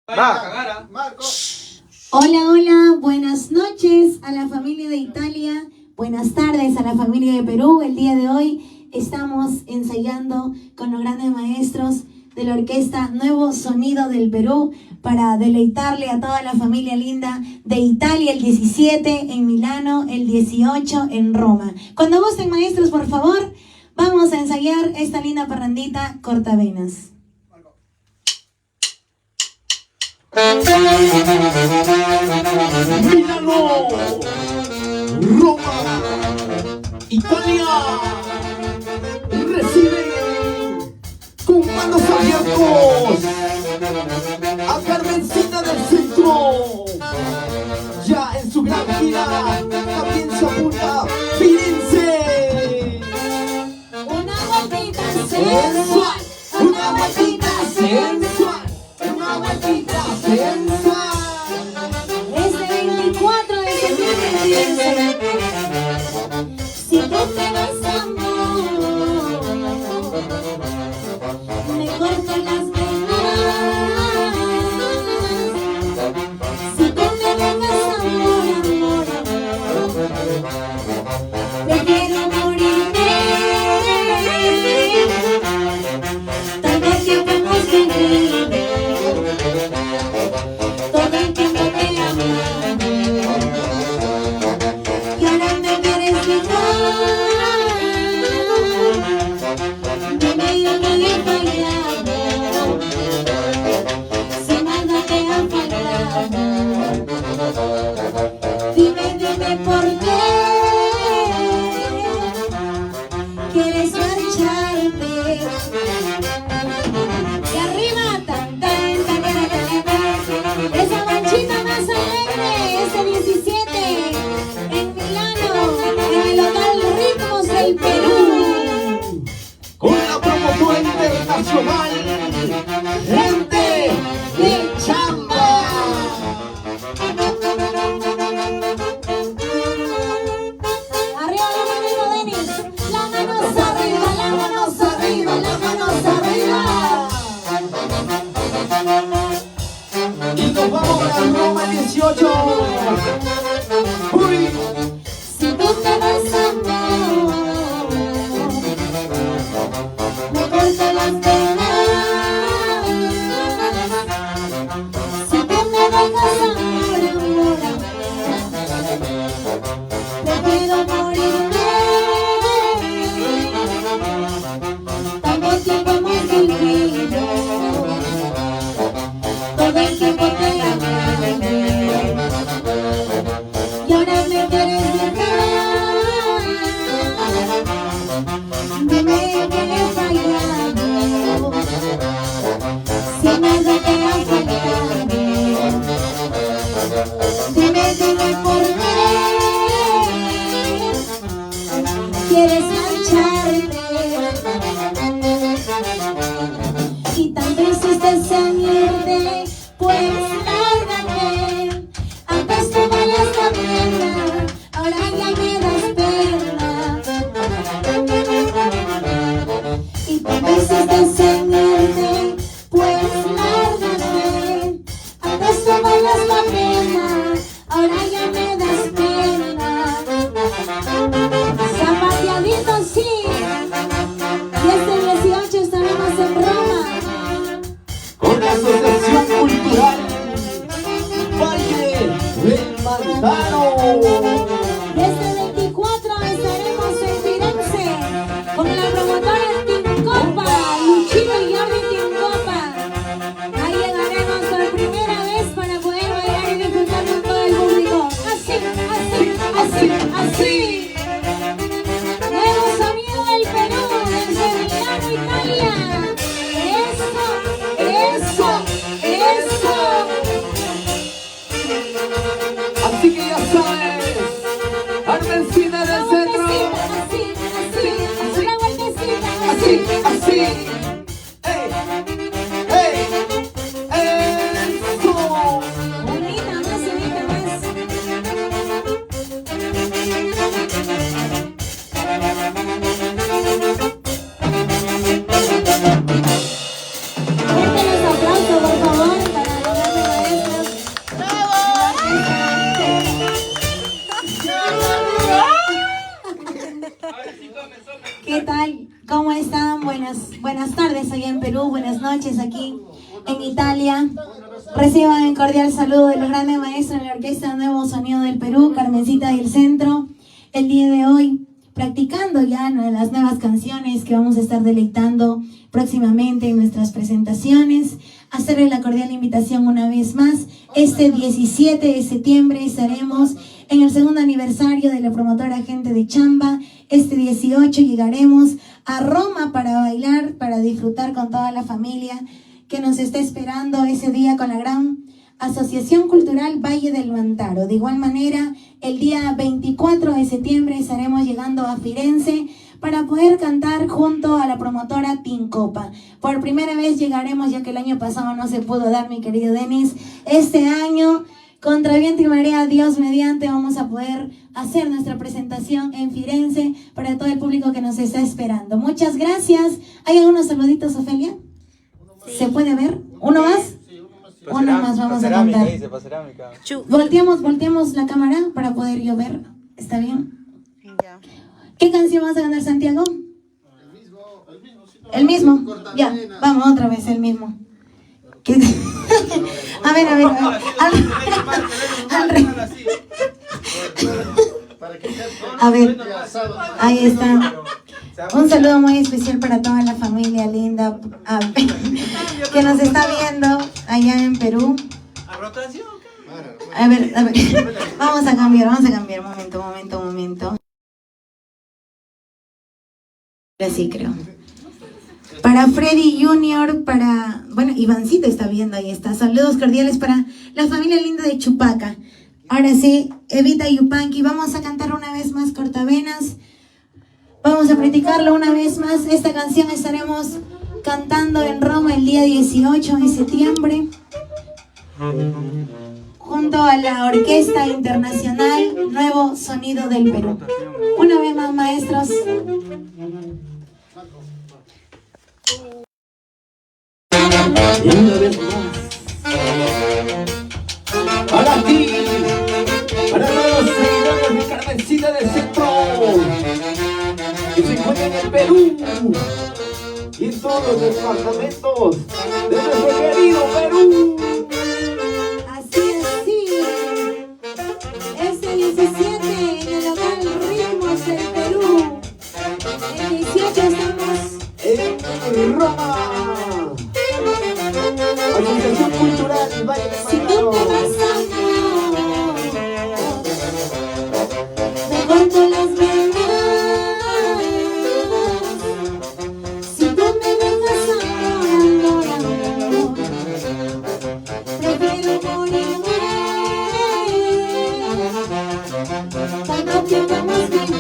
Marco. Hola, hola, buenas noches a la familia de Italia, buenas tardes a la familia de Perú. El día de hoy estamos ensayando con los grandes maestros de la orquesta Nuevo Sonido del Perú para deleitarle a toda la familia linda de Italia el 17 en Milano, el 18 en Roma. Cuando gusten, maestros, por favor, vamos a ensayar esta linda parrandita cortavenas. Milano, Roma, Italia, reciben con manos abiertos a Carmencita del Centro. Ya en su gran gira también se apunta Firenze. Una vueltita sensual, una vueltita sensual, una vueltita sensual. Este 24 de septiembre, si tú te vas amor, me corto las venas. Si tú me dejas amor, prefiero morirme. Tal vez siempre hemos vivido todo el tiempo te amé y ahora me quieres dejar. Dime yo no he fallado, si nada te ha faltado. Dime por qué quieres marcharte. Y arriba, tan, tan, tan, tan, tan, tan. Esa manchita más alegre, ese 17 en Milano, en el local Ritmos del Perú. Con la promotora internacional, gente de chamba. Arriba la manito, Denis. Las manos arriba, las manos arriba, las manos arriba. Y nos vamos a Roma el 18. Uy. Si tú te vas amor, me corto las venas. Si tú me dejas amor, prefiero morirme. Tanto tiempo hemos vivido, todo el tiempo te amé y ahora me quieres dejar. Dime que he fallado, si nada te ha fallado. Dime por qué quieres marcharte. Y tan triste estás en irte, pues lárgate. Antes tú valías la pena, ahora ya me das pena. Y tan triste estás en irte, pues lárgate. Antes tú valías la pena, ahora ya me das pena. Zapateadito, sí. Y este 18 estaremos en Roma. Con la Asociación Cultural Valle del Mantaro. Desde 24 estaremos en Firenze con la promotora Team Copa, Luchito y Jordi Team Copa. Ahí llegaremos por primera vez para poder bailar y disfrutar con todo el público. Así. en Italia. Reciban el cordial saludo de los grandes maestros de la Orquesta Nuevo Sonido del Perú, Carmencita del Centro. El día de hoy, practicando ya las nuevas canciones que vamos a estar deleitando próximamente en nuestras presentaciones. Hacerle la cordial invitación una vez más. Este 17 de septiembre estaremos en el segundo aniversario de la promotora Gente de Chamba. Este 18 llegaremos a Roma para bailar, para disfrutar con toda la familia que nos está esperando ese día con la gran Asociación Cultural Valle del Mantaro. De igual manera, el día 24 de septiembre estaremos llegando a Firenze para poder cantar junto a la promotora Tincopa. Por primera vez llegaremos, ya que el año pasado no se pudo dar, mi querido Denis. Este año, contra viento y marea, Dios mediante, vamos a poder hacer nuestra presentación en Firenze para todo el público que nos está esperando. Muchas gracias. ¿Hay algunos saluditos, Ofelia? Sí. ¿Se puede ver? ¿Uno más? Uno más vamos a cantar. Volteamos la cámara para poder yo ver. ¿Está bien? Ya. ¿Qué canción vas a cantar, Santiago? El mismo. Ya, vamos otra vez, el mismo. A ver. A ver, ahí está. Un saludo muy especial para toda la familia linda que nos está viendo allá en Perú. A ver. Vamos a cambiar. Momento. Así creo. Para Freddy Junior, bueno, Ivancito está viendo, ahí está. Saludos cordiales para la familia linda de Chupaca. Ahora sí, Evita Yupanqui, vamos a cantar una vez más Cortavenas. Vamos a practicarlo una vez más. Esta canción estaremos cantando en Roma el día 18 de septiembre. Junto a la Orquesta Internacional Nuevo Sonido del Perú. Una vez más, maestros. Y una vez más. Para ti, para todos los seguidores de Carmencita del Centro, que se encuentran en el Perú y en todos los departamentos de nuestro querido Perú. Así. Este 17 en el local Ritmos del Perú. El 18 estamos En Roma. Asociación Cultural Valle del Si Mantaro. tú me das amor, me corto las venas. Si tú me dejas amor, prefiero morirme. Tanto tiempo hemos vivido.